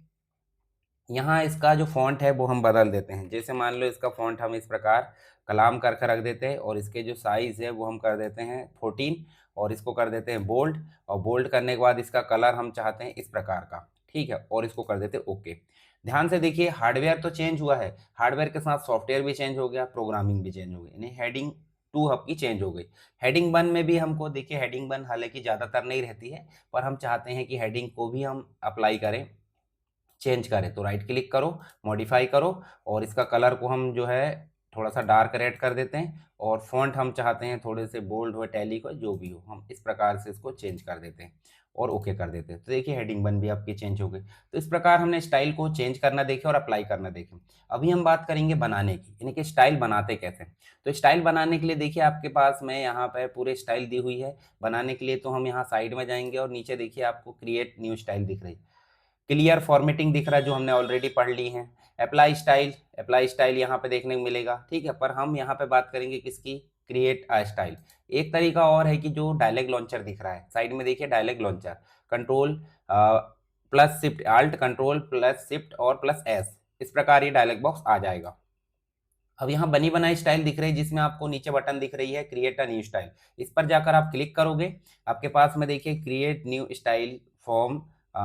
यहाँ इसका जो फॉन्ट है वो हम बदल देते हैं, जैसे मान लो इसका फॉन्ट हम इस प्रकार कलाम करके रख देते हैं और इसके जो साइज़ है वो हम कर देते हैं 14 और इसको कर देते हैं बोल्ड। और बोल्ड करने के बाद इसका कलर हम चाहते हैं इस प्रकार का, ठीक है, और इसको कर देते हैं ओके। ध्यान से देखिए हार्डवेयर तो चेंज हुआ है, हार्डवेयर के साथ सॉफ्टवेयर भी चेंज हो गया, प्रोग्रामिंग भी चेंज हो गई, यानी हेडिंग टू आपकी चेंज हो गई। हेडिंग वन में भी हमको देखिए, हेडिंग वन हालांकि ज़्यादातर नहीं रहती है पर हम चाहते हैं कि हेडिंग को भी हम अप्लाई करें, चेंज करें, तो राइट क्लिक करो, मॉडिफाई करो और इसका कलर को हम जो है थोड़ा सा डार्क रेड कर देते हैं और फॉन्ट हम चाहते हैं थोड़े से बोल्ड हो टैलिक हो जो भी हो, हम इस प्रकार से इसको चेंज कर देते हैं और ओके कर देते हैं। तो देखिए हेडिंग वन भी आपकी चेंज हो गई। तो इस प्रकार हमने स्टाइल को चेंज करना देखे और अप्लाई करना देखे। अभी हम बात करेंगे बनाने की, यानी कि स्टाइल बनाते कैसे। तो स्टाइल बनाने के लिए देखिए आपके पास में यहाँ पर पूरे स्टाइल दी हुई है। बनाने के लिए तो हम यहाँ साइड में जाएंगे और नीचे देखिए आपको क्रिएट न्यू स्टाइल दिख रही है, क्लियर फॉर्मेटिंग दिख रहा है जो हमने ऑलरेडी पढ़ ली है। अप्लाई स्टाइल यहाँ पे देखने को मिलेगा, ठीक है, पर हम यहाँ पे बात करेंगे किसकी, क्रिएट अ स्टाइल। एक तरीका और है कि जो डायलॉग लॉन्चर दिख रहा है साइड में, देखिए dialog launcher, control plus shift, alt control plus shift और प्लस एस, इस प्रकार ये डायलॉग बॉक्स आ जाएगा। अब यहाँ बनी बनाई स्टाइल दिख रही है, जिसमें आपको नीचे बटन दिख रही है क्रिएट अ न्यू स्टाइल। इस पर जाकर आप क्लिक करोगे, आपके पास में देखिए create new style form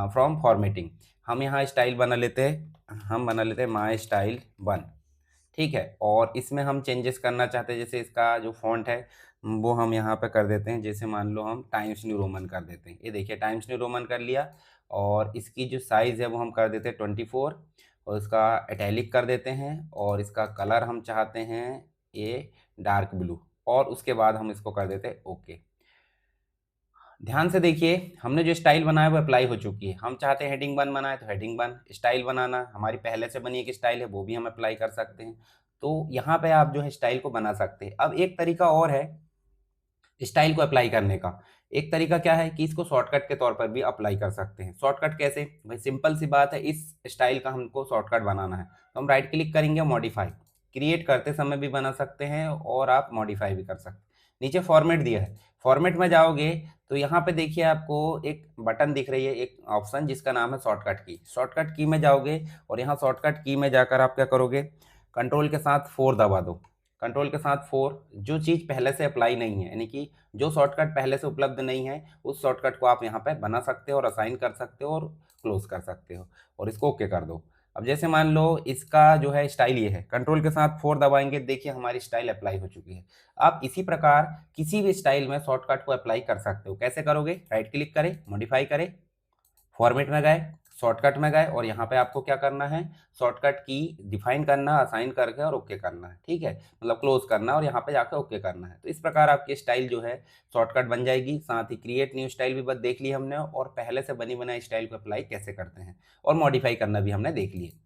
from formatting. हम यहाँ स्टाइल बना लेते हैं, हम बना लेते हैं माई स्टाइल 1। ठीक है, और इसमें हम चेंजेस करना चाहते हैं, जैसे इसका जो फॉन्ट है वो हम यहाँ पे कर देते हैं, जैसे मान लो हम टाइम्स न्यू रोमन कर देते हैं। ये देखिए टाइम्स न्यू रोमन कर लिया, और इसकी जो साइज़ है वो हम कर देते हैं 24, और इसका इटैलिक कर देते हैं, और इसका कलर हम चाहते हैं ये डार्क ब्लू, और उसके बाद हम इसको कर देते हैं ओके। ध्यान से देखिए, हमने जो स्टाइल बनाया वो अप्लाई हो चुकी है। हम चाहते हैं हेडिंग 1 बनाए तो हेडिंग 1 स्टाइल बनाना, हमारी पहले से बनी एक स्टाइल है वो भी हम अप्लाई कर सकते हैं। तो यहाँ पे आप जो है स्टाइल को बना सकते हैं। अब एक तरीका और है स्टाइल को अप्लाई करने का। एक तरीका क्या है कि इसको शॉर्टकट के तौर पर भी अप्लाई कर सकते हैं। शॉर्टकट कैसे? भाई सिंपल सी बात है, इस स्टाइल का हमको शॉर्टकट बनाना है तो हम राइट क्लिक करेंगे, मॉडिफाई। क्रिएट करते समय भी बना सकते हैं और आप मॉडिफाई भी कर सकते हैं। नीचे फॉर्मेट दिया है, फॉर्मेट में जाओगे तो यहाँ पे देखिए आपको एक बटन दिख रही है, एक ऑप्शन जिसका नाम है शॉर्टकट की। शॉर्टकट की में जाओगे और यहाँ शॉर्टकट की में जाकर आप क्या करोगे, कंट्रोल के साथ 4 दबा दो। कंट्रोल के साथ 4, जो चीज़ पहले से अप्लाई नहीं है, यानी कि जो शॉर्टकट पहले से उपलब्ध नहीं है, उस शॉर्टकट को आप यहाँ पे बना सकते हो और असाइन कर सकते हो और क्लोज कर सकते हो, और इसको ओके कर दो। अब जैसे मान लो इसका जो है स्टाइल ये है, कंट्रोल के साथ 4 दबाएंगे, देखिए हमारी स्टाइल अप्लाई हो चुकी है। आप इसी प्रकार किसी भी स्टाइल में शॉर्टकट को अप्लाई कर सकते हो। कैसे करोगे? राइट क्लिक करें, मॉडिफाई करें, फॉर्मेट में गए, शॉर्टकट में गए, और यहाँ पे आपको क्या करना है, शॉर्टकट की डिफाइन करना, असाइन करके और ओके करना है। ठीक है, मतलब क्लोज करना और यहाँ पे जाकर ओके करना है। तो इस प्रकार आपकी स्टाइल जो है शॉर्टकट बन जाएगी। साथ ही क्रिएट न्यू स्टाइल भी बस देख ली हमने, और पहले से बनी बनाई स्टाइल को अप्लाई कैसे करते हैं और मॉडिफाई करना भी हमने देख लिया।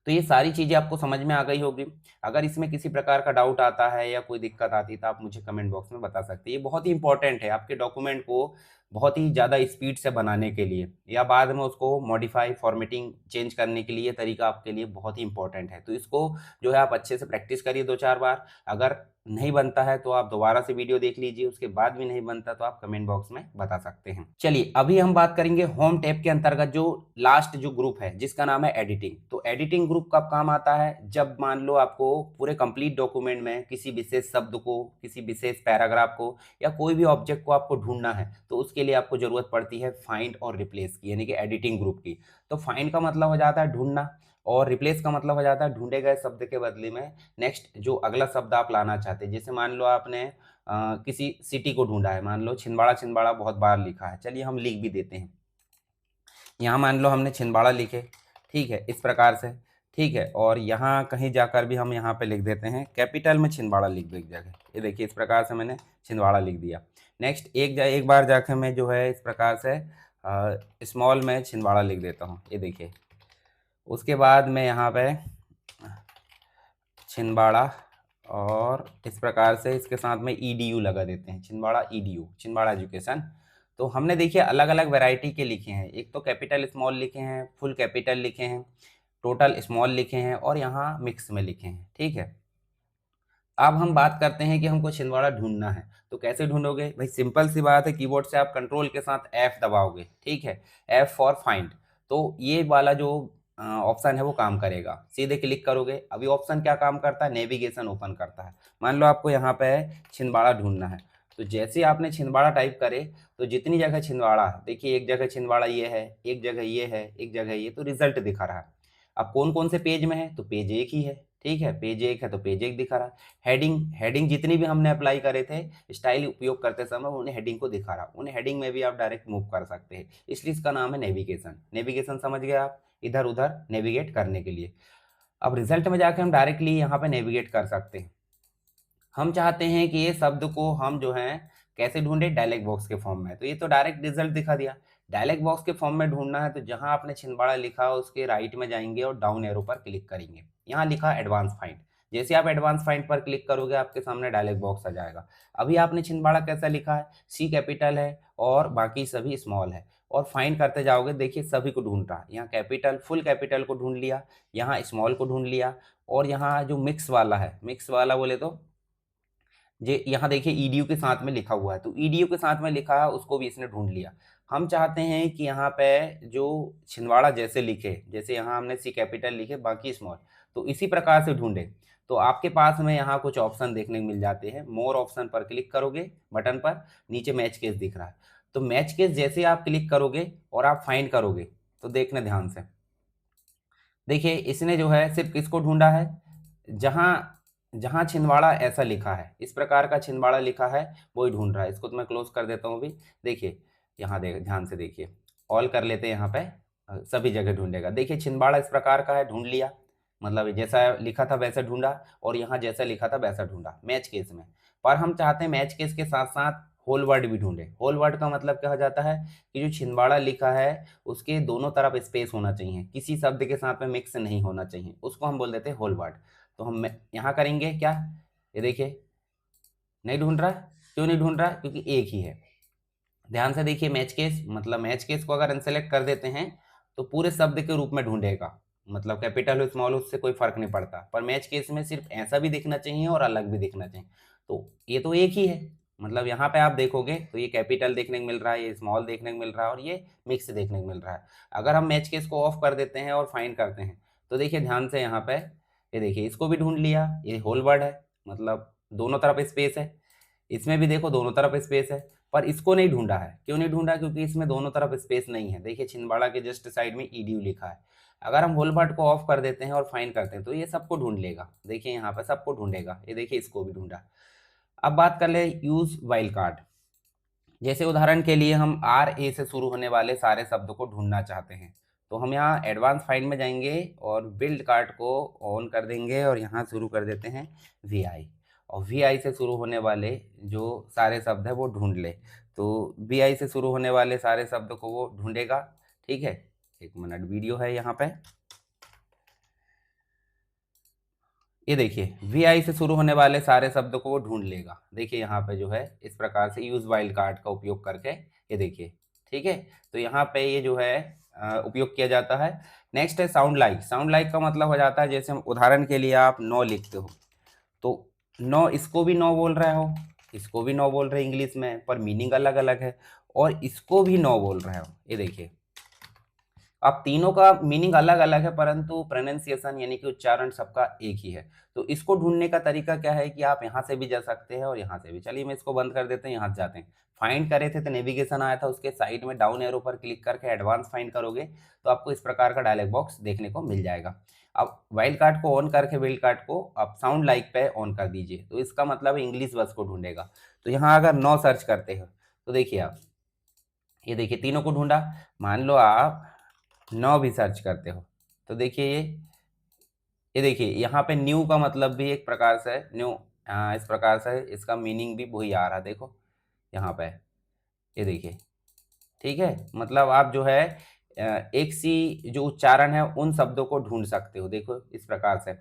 तो ये सारी चीज़ें आपको समझ में आ गई होगी। अगर इसमें किसी प्रकार का डाउट आता है या कोई दिक्कत आती है तो आप मुझे कमेंट बॉक्स में बता सकते हैं। ये बहुत ही इंपॉर्टेंट है आपके डॉक्यूमेंट को बहुत ही ज़्यादा स्पीड से बनाने के लिए, या बाद में उसको मॉडिफाई फॉर्मेटिंग चेंज करने के लिए तरीका आपके लिए बहुत ही इंपॉर्टेंट है। तो इसको जो है आप अच्छे से प्रैक्टिस करिए 2-4 बार। अगर नहीं बनता है तो आप दोबारा से वीडियो देख लीजिए, उसके बाद भी नहीं बनता तो आप कमेंट बॉक्स में बता सकते हैं। चलिए अभी हम बात करेंगे होम टैब के अंतर्गत जो लास्ट जो ग्रुप है जिसका नाम है एडिटिंग। तो एडिटिंग ग्रुप कब काम आता है? जब मान लो आपको पूरे कंप्लीट डॉक्यूमेंट में किसी विशेष शब्द को, किसी विशेष पैराग्राफ को या कोई भी ऑब्जेक्ट को आपको ढूंढना है, तो उसके लिए आपको जरूरत पड़ती है फाइंड और रिप्लेस की, यानी कि एडिटिंग ग्रुप की। तो फाइंड का मतलब हो जाता है ढूंढना, और रिप्लेस का मतलब हो जाता है ढूंढे गए शब्द के बदले में नेक्स्ट जो अगला शब्द आप लाना चाहते हैं। जैसे मान लो आपने किसी सिटी को ढूंढा है, मान लो छिंदवाड़ा, छिंदवाड़ा बहुत बार लिखा है, चलिए हम लिख भी देते हैं। यहाँ मान लो हमने छिंदवाड़ा लिखे, ठीक है, इस प्रकार से, ठीक है, और यहाँ कहीं जाकर भी हम यहाँ पे लिख देते हैं कैपिटल में छिंदवाड़ा लिख दो एक जगह। ये देखिए इस प्रकार से मैंने छिंदवाड़ा लिख दिया। नेक्स्ट एक बार जाकर मैं जो है इस प्रकार से स्मॉल में छिंदवाड़ा लिख देता हूँ, ये देखिए। उसके बाद मैं यहाँ पे छिंदवाड़ा, और इस प्रकार से इसके साथ में ईडीयू लगा देते हैं, छिंदवाड़ा ईडीयू, छिंदवाड़ा एजुकेशन। तो हमने देखिए अलग अलग वैरायटी के लिखे हैं, एक तो कैपिटल स्मॉल लिखे हैं, फुल कैपिटल लिखे हैं, टोटल स्मॉल लिखे हैं, और यहाँ मिक्स में लिखे हैं। ठीक है, अब हम बात करते हैं कि हमको छिंदवाड़ा ढूंढना है, तो कैसे ढूंढोगे? भाई सिंपल सी बात है, कीबोर्ड से आप कंट्रोल के साथ एफ दबाओगे, ठीक है, एफ फॉर फाइंड। तो ये वाला जो ऑप्शन है वो काम करेगा, सीधे क्लिक करोगे। अभी ऑप्शन क्या काम करता है? नेविगेशन ओपन करता है। मान लो आपको यहाँ पे छिंदवाड़ा ढूंढना है, तो जैसे ही आपने छिंदवाड़ा टाइप करे तो जितनी जगह छिंदवाड़ा है, देखिए एक जगह छिंदवाड़ा ये है, एक जगह ये है, एक जगह ये, तो रिजल्ट दिखा रहा है। अब कौन कौन से पेज में है? तो पेज एक ही है, ठीक है, पेज एक है तो पेज एक दिखा रहा है। हेडिंग, हेडिंग जितनी भी हमने अप्लाई करे थे स्टाइल उपयोग करते समय, उन्हें हेडिंग को दिखा रहा, उन्हें हेडिंग में भी आप डायरेक्ट मूव कर सकते हैं, इसलिए इसका नाम है नेविगेशन। नेविगेशन समझ गए आप, इधर उधर नेविगेट करने के लिए। अब रिजल्ट में जाके हम डायरेक्टली यहाँ पे नेविगेट कर सकते हैं। हम चाहते हैं कि ये शब्द को हम जो है कैसे ढूंढे? डायलॉग बॉक्स के फॉर्म में, तो ये तो डायरेक्ट रिजल्ट दिखा दिया। डायलॉग बॉक्स के फॉर्म में ढूंढना है तो जहां आपने छिंदवाड़ा लिखा उसके राइट में जाएंगे और डाउन एरो पर क्लिक करेंगे, यहाँ लिखा एडवांस फाइंड। जैसे आप एडवांस फाइंड पर क्लिक करोगे आपके सामने डायलॉग बॉक्स आ जाएगा। अभी आपने छिंदवाड़ा कैसा लिखा है? सी कैपिटल है और बाकी सभी स्मॉल है, और फाइंड करते जाओगे, देखिए सभी को ढूंढ रहा है। यहाँ कैपिटल, फुल कैपिटल को ढूंढ लिया, यहाँ स्मॉल को ढूंढ लिया, और यहाँ जो मिक्स वाला है, मिक्स वाला बोले तो जे यहाँ देखिए ईडीयू के साथ में लिखा हुआ है, तो ईडीयू के साथ में लिखा है उसको भी इसने ढूंढ लिया। हम चाहते हैं कि यहाँ पे जो छिंदवाड़ा जैसे लिखे, जैसे यहाँ हमने सी कैपिटल लिखे बाकी स्मॉल, तो इसी प्रकार से ढूंढे। तो आपके पास में यहाँ कुछ ऑप्शन देखने को मिल जाते हैं। मोर ऑप्शन पर क्लिक करोगे बटन पर, नीचे मैच केस दिख रहा है। तो मैच केस जैसे आप क्लिक करोगे और आप फाइंड करोगे, तो देखना ध्यान से, देखिए इसने जो है सिर्फ किसको ढूंढा है, जहां जहां छिंदवाड़ा ऐसा लिखा है, इस प्रकार का छिंदवाड़ा लिखा है वो ही ढूंढ रहा है। इसको तो मैं क्लोज कर देता हूँ अभी। देखिए यहाँ देख ध्यान से देखिए, ऑल कर लेते हैं यहाँ पे, सभी जगह ढूंढेगा। देखिए छिंदवाड़ा इस प्रकार का है, ढूंढ लिया, मतलब जैसा लिखा था वैसा ढूंढा, और यहाँ जैसा लिखा था वैसा ढूंढा मैच केस में। पर हम चाहते हैं मैच केस के साथ साथ होल वर्ड भी ढूंढे। होल वर्ड का मतलब क्या हो जाता है कि जो छिंदवाड़ा लिखा है उसके दोनों तरफ स्पेस होना चाहिए, किसी शब्द के साथ में मिक्स नहीं होना चाहिए, उसको हम बोल देते हैं होल वर्ड। तो हम यहाँ करेंगे क्या, ये देखिए नहीं ढूंढ रहा। क्यों नहीं ढूंढ रहा, क्योंकि एक ही है। ध्यान से देखिए, मैच केस मतलब मैच केस को अगर अनसेलेक्ट कर देते हैं तो पूरे शब्द के रूप में ढूंढेगा, मतलब कैपिटल हो स्मॉल हो उससे कोई फर्क नहीं पड़ता। पर मैच केस में सिर्फ ऐसा भी दिखना चाहिए और अलग भी दिखना चाहिए। तो ये तो एक ही है, मतलब यहाँ पे आप देखोगे तो ये कैपिटल देखने को मिल रहा है, ये स्मॉल देखने को मिल रहा है, और ये मिक्स देखने को मिल रहा है। अगर हम मैच केस को ऑफ कर देते हैं और फाइंड करते हैं तो देखिए ध्यान से यहाँ पे, ये देखिए इसको भी ढूंढ लिया, ये होल वर्ड है, मतलब दोनों तरफ स्पेस है। इसमें भी देखो दोनों तरफ स्पेस है, पर इसको नहीं ढूंढा है। क्यों नहीं ढूंढा, क्योंकि इसमें दोनों तरफ स्पेस नहीं है। देखिए छिंदवाड़ा के जस्ट साइड में ईडीयू लिखा है। अगर हम होल वर्ड को ऑफ कर देते हैं और फाइंड करते हैं तो ये सबको ढूंढ लेगा। देखिए यहाँ पे सबको ढूंढेगा, ये देखिए इसको भी ढूंढा। अब बात कर ले यूज वाइल्ड कार्ड। जैसे उदाहरण के लिए हम आर ए से शुरू होने वाले सारे शब्दों को ढूंढना चाहते हैं, तो हम यहाँ एडवांस फाइंड में जाएंगे और बिल्ड कार्ड को ऑन कर देंगे और यहाँ शुरू कर देते हैं वी आई, और वी आई से शुरू होने वाले जो सारे शब्द है वो ढूंढ ले। तो वी आई से शुरू होने वाले सारे शब्द को वो ढूंढेगा। ठीक है, एक मिनट वीडियो है यहाँ पे, ये देखिए वी आई से शुरू होने वाले सारे शब्दों को वो ढूंढ लेगा। देखिए यहाँ पे जो है इस प्रकार से यूज वाइल्ड कार्ड का उपयोग करके, ये देखिए ठीक है। तो यहाँ पे ये जो है उपयोग किया जाता है। नेक्स्ट है साउंड लाइक। साउंड लाइक का मतलब हो जाता है, जैसे हम उदाहरण के लिए आप नो लिखते हो तो नो, इसको भी नो बोल रहे हो, इसको भी नो बोल रहे हैं इंग्लिश में, पर मीनिंग अलग अलग है, और इसको भी नो बोल रहे हो, ये देखिए। अब तीनों का मीनिंग अलग अलग है परंतु प्रोनाउंसिएशन यानी कि उच्चारण सबका एक ही है। तो इसको ढूंढने का तरीका क्या है कि आप यहाँ से भी जा सकते हैं और यहाँ से भी। चलिए मैं इसको बंद कर देते हैं, यहाँ से जाते हैं। फाइंड करे थे तो नेविगेशन आया था, उसके साइड में डाउन एरो पर क्लिक करके एडवांस फाइंड करोगे तो आपको इस प्रकार का डायलॉग बॉक्स देखने को मिल जाएगा। अब वाइल्ड कार्ड को ऑन करके वाइल्ड कार्ड को आप साउंड लाइक पे ऑन कर दीजिए, तो इसका मतलब इंग्लिश वर्ड्स को ढूंढेगा। तो यहाँ अगर नो सर्च करते हो तो देखिए आप, ये देखिए तीनों को ढूंढा। मान लो आप नो भी सर्च करते हो तो देखिए ये देखिए यहाँ पे न्यू का मतलब भी एक प्रकार से न्यू, इस प्रकार से इसका मीनिंग भी वही आ रहा है। देखो यहाँ पे, ये देखिए ठीक है। मतलब आप जो है एक सी जो उच्चारण है उन शब्दों को ढूंढ सकते हो, देखो इस प्रकार से।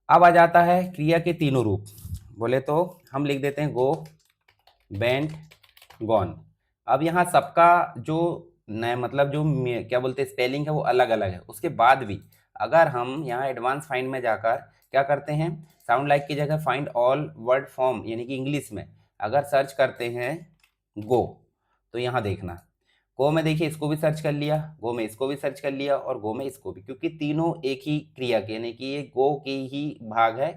अब आ जाता है क्रिया के तीनों रूप। बोले तो हम लिख देते हैं गो, बेंट, गॉन। अब यहाँ सबका जो नया मतलब जो क्या बोलते हैं स्पेलिंग है वो अलग अलग है। उसके बाद भी अगर हम यहाँ एडवांस फाइंड में जाकर क्या करते हैं, साउंड लाइक की जगह फाइंड ऑल वर्ड फॉर्म यानी कि इंग्लिश में अगर सर्च करते हैं गो, तो यहाँ देखना गो में देखिए इसको भी सर्च कर लिया, गो में इसको भी सर्च कर लिया, और गो में इसको भी, क्योंकि तीनों एक ही क्रिया के यानी कि ये गो की ही भाग है।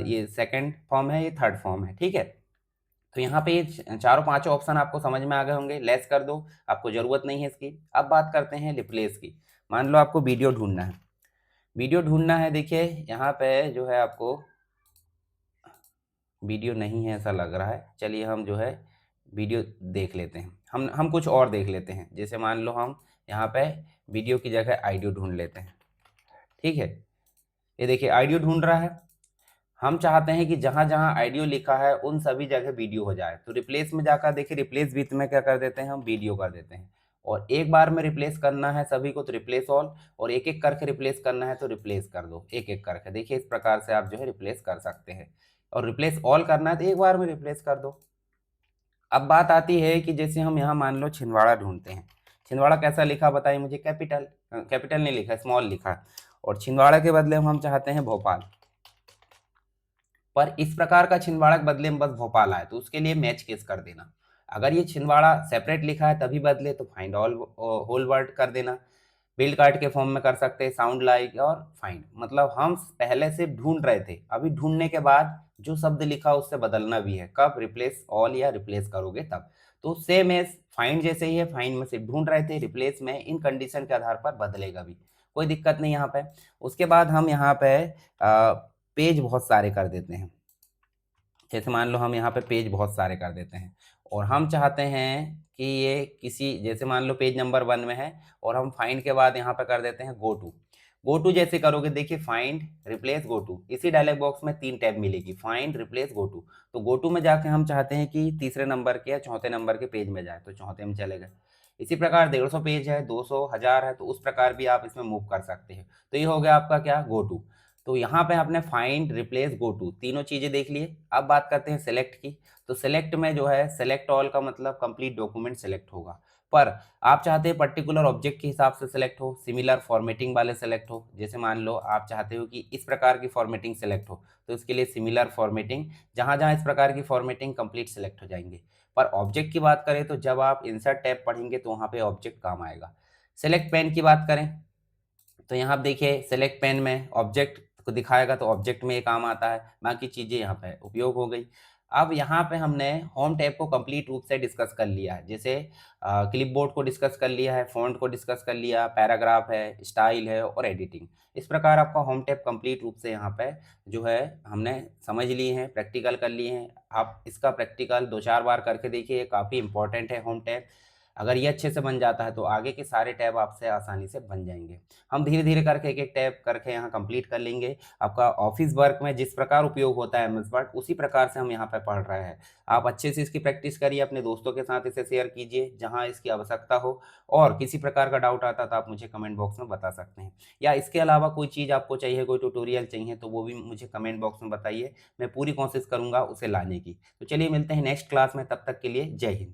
ये सेकंड फॉर्म है, ये थर्ड फॉर्म है। ठीक है, तो यहाँ पे ये चारों पांचों ऑप्शन आपको समझ में आ गए होंगे। लेस कर दो, आपको ज़रूरत नहीं है इसकी। अब बात करते हैं रिप्लेस की। मान लो आपको वीडियो ढूंढना है, वीडियो ढूंढना है। देखिए यहाँ पे जो है आपको वीडियो नहीं है ऐसा लग रहा है। चलिए हम जो है वीडियो देख लेते हैं, हम कुछ और देख लेते हैं। जैसे मान लो हम यहाँ पे वीडियो की जगह ऑडियो ढूंढ लेते हैं। ठीक है, ये देखिए ऑडियो ढूंढ रहा है। हम चाहते हैं कि जहां जहां ऑडियो लिखा है उन सभी जगह वीडियो हो जाए, तो रिप्लेस में जाकर देखिए रिप्लेस विथ में क्या कर देते हैं, हम वीडियो कर देते हैं। और एक बार में रिप्लेस करना है सभी को तो रिप्लेस ऑल, और एक एक करके रिप्लेस करना है तो रिप्लेस कर दो एक एक करके। देखिए इस प्रकार से आप जो है रिप्लेस कर सकते हैं, और रिप्लेस ऑल करना है तो एक बार में रिप्लेस कर दो। अब बात आती है कि जैसे हम यहाँ मान लो छिंदवाड़ा ढूंढते हैं। छिंदवाड़ा कैसा लिखा बताइए मुझे, कैपिटल, कैपिटल नहीं लिखा, स्मॉल लिखा है। और छिंदवाड़ा के बदले हम चाहते हैं भोपाल, पर इस प्रकार का छिंदवाड़ा के बदले में बस भोपाल आए तो उसके लिए मैच केस कर देना। अगर ये छिंदवाड़ा सेपरेट लिखा है तभी बदले तो फाइंड ऑल होल वर्ड कर देना। बिल्ड कार्ड के फॉर्म में कर सकते हैं, साउंड लाइक और फाइंड, मतलब हम पहले से ढूंढ रहे थे, अभी ढूंढने के बाद जो शब्द लिखा उससे बदलना भी है, कब रिप्लेस ऑल या रिप्लेस करोगे तब। तो सेम एज फाइंड जैसे ही है, फाइंड में से ढूंढ रहे थे, रिप्लेस में इन कंडीशन के आधार पर बदलेगा भी, कोई दिक्कत नहीं यहाँ पे। उसके बाद हम यहाँ पे पेज बहुत सारे कर देते हैं। जैसे मान लो हम यहाँ पे पेज बहुत सारे कर देते हैं और हम चाहते हैं कि ये किसी, जैसे मान लो पेज नंबर 1 में है और हम फाइंड के बाद यहाँ पे कर देते हैं गो टू। गो टू जैसे करोगे, देखिए फाइंड रिप्लेस गो टू, इसी डायलॉग बॉक्स में 3 टैब मिलेगी, फाइंड रिप्लेस गो टू। तो गो टू में जाके हम चाहते हैं कि तीसरे नंबर के या चौथे नंबर के पेज में जाए, तो चौथे में चले गए। इसी प्रकार 150 पेज है, 200, 1000 है, तो उस प्रकार भी आप इसमें मूव कर सकते हैं। तो ये हो गया आपका क्या, गो टू। तो यहाँ पे आपने फाइंड रिप्लेस गो टू तीनों चीजें देख लिए। अब बात करते हैं सेलेक्ट की। तो सेलेक्ट में जो है, सेलेक्ट ऑल का मतलब कंप्लीट डॉक्यूमेंट सेलेक्ट होगा, पर आप चाहते हैं पर्टिकुलर ऑब्जेक्ट के हिसाब से सेलेक्ट हो, सिमिलर फॉर्मेटिंग वाले सेलेक्ट हो। जैसे मान लो आप चाहते हो कि इस प्रकार की फॉर्मेटिंग सेलेक्ट हो, तो इसके लिए सिमिलर फॉर्मेटिंग, जहां जहां इस प्रकार की फॉर्मेटिंग कंप्लीट सेलेक्ट हो जाएंगे। पर ऑब्जेक्ट की बात करें तो जब आप इंसर्ट टैब पढ़ेंगे तो वहां पे ऑब्जेक्ट काम आएगा। सेलेक्ट पेन की बात करें तो यहाँ आप देखिए, सेलेक्ट पेन में ऑब्जेक्ट को दिखाएगा तो ऑब्जेक्ट में ये काम आता है, बाकी चीज़ें यहाँ पे उपयोग हो गई। अब यहाँ पे हमने होम टैब को कंप्लीट रूप से डिस्कस कर लिया है, जैसे क्लिपबोर्ड को डिस्कस कर लिया है, फॉन्ट को डिस्कस कर लिया, पैराग्राफ है, स्टाइल है और एडिटिंग। इस प्रकार आपका होम टैब कंप्लीट रूप से यहाँ पे जो है हमने समझ लिए हैं, प्रैक्टिकल कर लिए हैं। आप इसका प्रैक्टिकल 2-4 बार करके देखिए, काफ़ी इंपॉर्टेंट है होम टैब। अगर ये अच्छे से बन जाता है तो आगे के सारे टैब आपसे आसानी से बन जाएंगे। हम धीरे धीरे करके एक एक टैब करके यहाँ कंप्लीट कर लेंगे। आपका ऑफिस वर्क में जिस प्रकार उपयोग होता है एमएस वर्ड, उसी प्रकार से हम यहाँ पे पढ़ रहे हैं। आप अच्छे से इसकी प्रैक्टिस करिए, अपने दोस्तों के साथ इसे शेयर कीजिए जहाँ इसकी आवश्यकता हो। और किसी प्रकार का डाउट आता तो आप मुझे कमेंट बॉक्स में बता सकते हैं, या इसके अलावा कोई चीज़ आपको चाहिए, कोई ट्यूटोरियल चाहिए, तो वो भी मुझे कमेंट बॉक्स में बताइए। मैं पूरी कोशिश करूँगा उसे लाने की। तो चलिए मिलते हैं नेक्स्ट क्लास में, तब तक के लिए जय हिंद।